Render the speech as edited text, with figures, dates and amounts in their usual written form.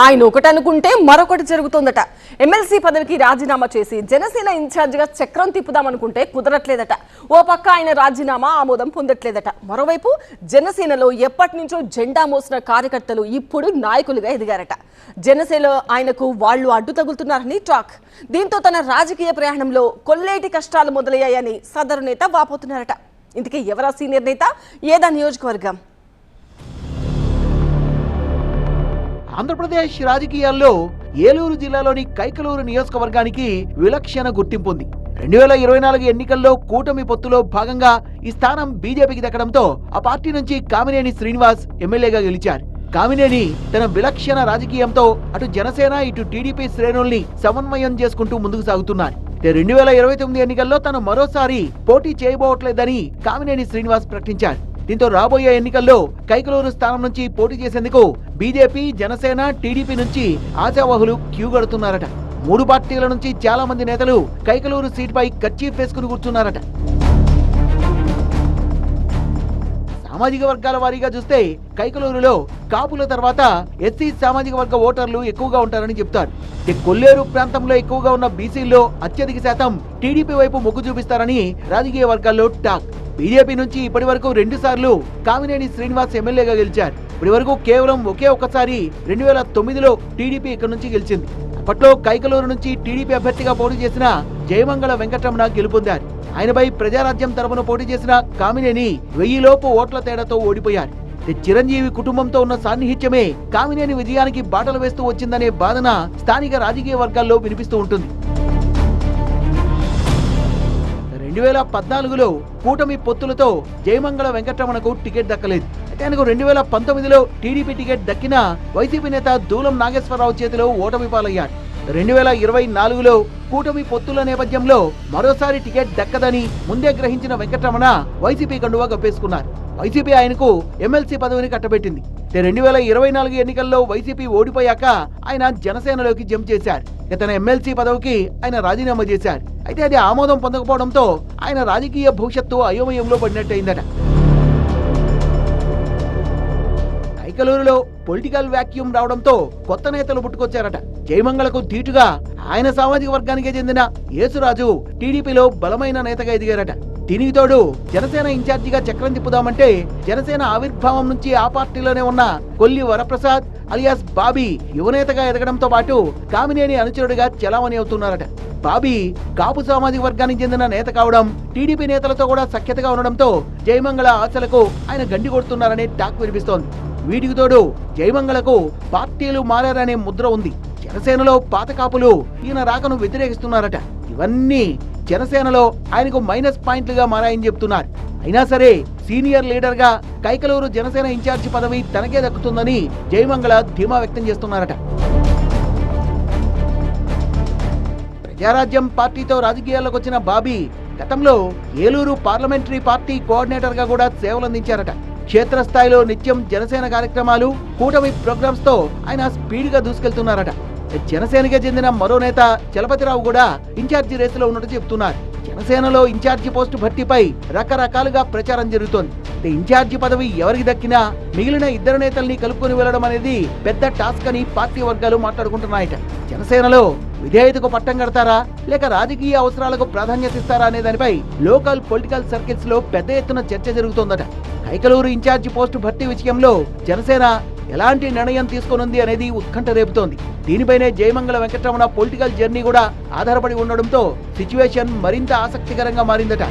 ఆయన ఒకటి అనుకుంటే మరొకటి జరుగుతోందట. ఎమ్మెల్సీ పదవికి రాజీనామా చేసి జనసేన ఇన్ఛార్జిగా చక్రం తిప్పుదామనుకుంటే కుదరట్లేదట. ఓ పక్క ఆయన రాజీనామా ఆమోదం పొందట్లేదట. మరోవైపు జనసేనలో ఎప్పటి నుంచో జెండా మోసిన కార్యకర్తలు ఇప్పుడు నాయకులుగా ఎదిగారట. జనసేనలో ఆయనకు వాళ్లు అడ్డు తగులుతున్నారని టాక్. దీంతో తన రాజకీయ ప్రయాణంలో కొల్లేటి కష్టాలు మొదలయ్యాయని సదరు నేత వాపోతున్నారట. ఇంతకీ ఎవరా సీనియర్ నేత, ఏదా నియోజకవర్గం? ఆంధ్రప్రదేశ్ రాజకీయాల్లో ఏలూరు జిల్లాలోని కైకలూరు నియోజకవర్గానికి విలక్షణ గుర్తింపు ఉంది. 2024 ఎన్నికల్లో కూటమి పొత్తులో భాగంగా ఈ స్థానం బీజేపీకి దక్కడంతో ఆ పార్టీ నుంచి కామినేని శ్రీనివాస్ ఎమ్మెల్యేగా గెలిచారు. కామినేని తన విలక్షణ రాజకీయంతో అటు జనసేన ఇటు టీడీపీ శ్రేణుల్ని సమన్వయం చేసుకుంటూ ముందుకు సాగుతున్నారు. 2029 ఎన్నికల్లో తను మరోసారి పోటీ చేయబోవట్లేదని కామినేని శ్రీనివాస్ ప్రకటించారు. దీంతో రాబోయే ఎన్నికల్లో కైకలూరు స్థానం నుంచి పోటీ చేసేందుకు బీజేపీ, జనసేన, టీడీపీ నుంచి ఆశావహులు క్యూ కడుతున్నారట. 3 పార్టీల నుంచి చాలా మంది నేతలు కైకలూరు సీటుపై కర్చీఫ్ వేసుకుని కూర్చున్నారట. సామాజిక వర్గాల వారీగా చూస్తే కైకలూరులో కాపుల తర్వాత ఎస్సీ సామాజిక వర్గ ఓటర్లు ఎక్కువగా ఉంటారని చెప్తారు. కొల్లేరు ప్రాంతంలో ఎక్కువగా ఉన్న బీసీల్లో అత్యధిక శాతం టీడీపీ వైపు మొగ్గు చూపిస్తారని రాజకీయ వర్గాల్లో టాక్. బీజేపీ నుంచి ఇప్పటి వరకు 2 సార్లు కామినేని శ్రీనివాస్ ఎమ్మెల్యేగా గెలిచారు. ఇప్పటి వరకు కేవలం ఒకే ఒక్కసారి 2009లో టీడీపీ ఇక్కడ నుంచి గెలిచింది. అప్పట్లో కైకలూరు నుంచి టీడీపీ అభ్యర్థిగా పోటీ చేసిన జయమంగళ వెంకటరమణ గెలుపొందారు. ఆయనపై ప్రజారాజ్యం తరపున పోటీ చేసిన కామినేని 1000 లోపు ఓట్ల తేడాతో ఓడిపోయారు. చిరంజీవి కుటుంబంతో ఉన్న సాన్నిహిత్యమే కామినేని విజయానికి బాటలు వేస్తూ వచ్చిందనే వాదన స్థానిక రాజకీయ వర్గాల్లో వినిపిస్తూ ఉంటుంది. 2014లో కూటమి పొత్తులతో జయమంగళ వెంకటరమణకు టికెట్ దక్కలేదు. అయితే ఆయనకు 2019లో టీడీపీ టికెట్ దక్కినా వైసీపీ నేత దూలం నాగేశ్వరరావు చేతిలో ఓటమి పాలయ్యారు. 2024లో కూటమి పొత్తుల నేపథ్యంలో మరోసారి టికెట్ దక్కదని ముందే గ్రహించిన వెంకటరమణ వైసీపీ కండువా కప్పేసుకున్నారు. వైసీపీ ఆయనకు ఎమ్మెల్సీ పదవిని కట్టబెట్టింది. 2024 ఎన్నికల్లో వైసీపీ ఓడిపోయాక ఆయన జనసేనలోకి జంప్ చేశారు. తన ఎమ్మెల్సీ పదవికి ఆయన రాజీనామా చేశారు. అయితే అది ఆమోదం పొందకపోవడంతో ఆయన రాజకీయ భవిష్యత్తు అయోమయంలో పడినట్టయిందట. కైకలూరులో పొలిటికల్ వ్యాక్యూమ్ రావడంతో కొత్త నేతలు పుట్టుకొచ్చారట. జయమంగళకు ధీటుగా ఆయన సామాజిక వర్గానికి చెందిన యేసురాజు టీడీపీలో బలమైన నేతగా ఎదిగారట. దీనికి తోడు జనసేన ఇన్ఛార్జిగా చక్రం తిప్పుదామంటే జనసేన ఆవిర్భావం నుంచి ఆ పార్టీలోనే ఉన్న కొల్లి వరప్రసాద్ అలియాస్ బాబీ యువనేతగా ఎదగడంతో పాటు కామినేని అనుచరుడిగా చలామణి అవుతున్నారట. బాబీ కాపు సామాజిక వర్గానికి చెందిన నేత కావడం, టీడీపీ నేతలతో కూడా సఖ్యతగా ఉండడంతో జయమంగళ ఆశలకు ఆయన గండి కొడుతున్నారనే టాక్ వినిపిస్తోంది. వీటికి తోడు జయమంగళకు పార్టీలు మారారనే ముద్ర ఉంది. జనసేనలో పాత కాపులు ఈయన రాకను వ్యతిరేకిస్తున్నారట. ఇవన్నీ జనసేనలో ఆయనకు మైనస్ పాయింట్లుగా మారాయని చెప్తున్నారు. అయినా సరే సీనియర్ లీడర్ గా కైకలూరు జనసేన ఇన్ఛార్జి పదవి తనకే దక్కుతుందని జయమంగళ ధీమా వ్యక్తం చేస్తున్నారట. ప్రజారాజ్యం పార్టీతో రాజకీయాల్లోకి వచ్చిన బాబీ గతంలో ఏలూరు పార్లమెంటరీ పార్టీ కోఆర్డినేటర్ గా కూడా సేవలందించారట. క్షేత్రస్థాయిలో నిత్యం జనసేన కార్యక్రమాలు, కూటమి ప్రోగ్రామ్స్ తో ఆయన స్పీడ్ గా దూసుకెళ్తున్నారట. జనసేనకి చెందిన మరో నేత చలపతిరావు కూడా ఇన్ఛార్జి రేసులో ఉన్నట్టు చెప్తున్నారు. జనసేనలో ఇన్ఛార్జి పోస్టు భర్తీపై రకరకాలుగా ప్రచారం జరుగుతోంది. ఇన్ఛార్జి పదవి ఎవరికి దక్కినా మిగిలిన 2 నేతల్ని కలుపుకొని వెళ్లడం అనేది పెద్ద టాస్క్ అని పార్టీ వర్గాలు మాట్లాడుకుంటున్నాయట. జనసేనలో విధేయతకు పట్టం కడతారా లేక రాజకీయ అవసరాలకు ప్రాధాన్యత ఇస్తారా అనే దానిపై లోకల్ పొలిటికల్ సర్కిల్స్ లో పెద్ద ఎత్తున చర్చ జరుగుతోందట. కైకలూరు ఇన్ఛార్జి పోస్టు భర్తీ విషయంలో జనసేన ఎలాంటి నిర్ణయం తీసుకోనుంది అనేది ఉత్కంఠ రేపుతోంది. దీనిపైనే జయమంగళ వెంకటరమణ పొలిటికల్ జర్నీ కూడా ఆధారపడి ఉండడంతో సిచ్యువేషన్ మరింత ఆసక్తికరంగా మారిందట.